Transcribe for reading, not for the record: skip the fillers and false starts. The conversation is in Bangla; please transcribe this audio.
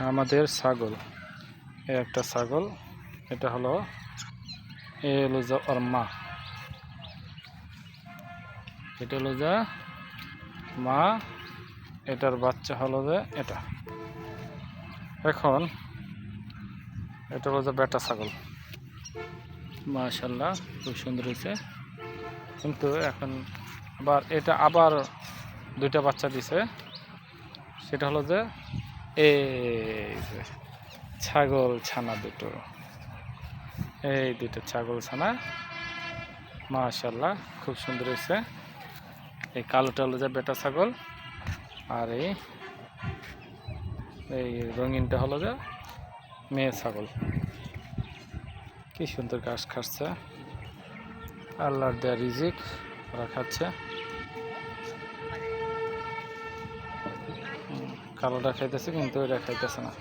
আমাদের ছাগল, একটা ছাগল, এটা হলো এ হলো যে ওর মা, এটা হলো যে মা, এটার বাচ্চা হলো যে এটা। এখন এটা হলো যে বেটা ছাগল, মাশাআল্লাহ খুব সুন্দর হয়েছে। কিন্তু এখন এটা আবার দুইটা বাচ্চা দিছে, সেটা হলো যে এই যে ছাগল ছানা দুটো, এই দুটো ছাগল ছানা মাশাআল্লাহ খুব সুন্দর হয়েছে। এই কালোটা হলো যে বেটা ছাগল, আর এই রঙিনটা হলো যে মেয়ে ছাগল। কি সুন্দর ঘাস খাচ্ছে, আল্লাহর দেয়া রিজিক ওরা খাচ্ছে। কালোটা খাইতেছে কিন্তু এটা খাইতেছে না।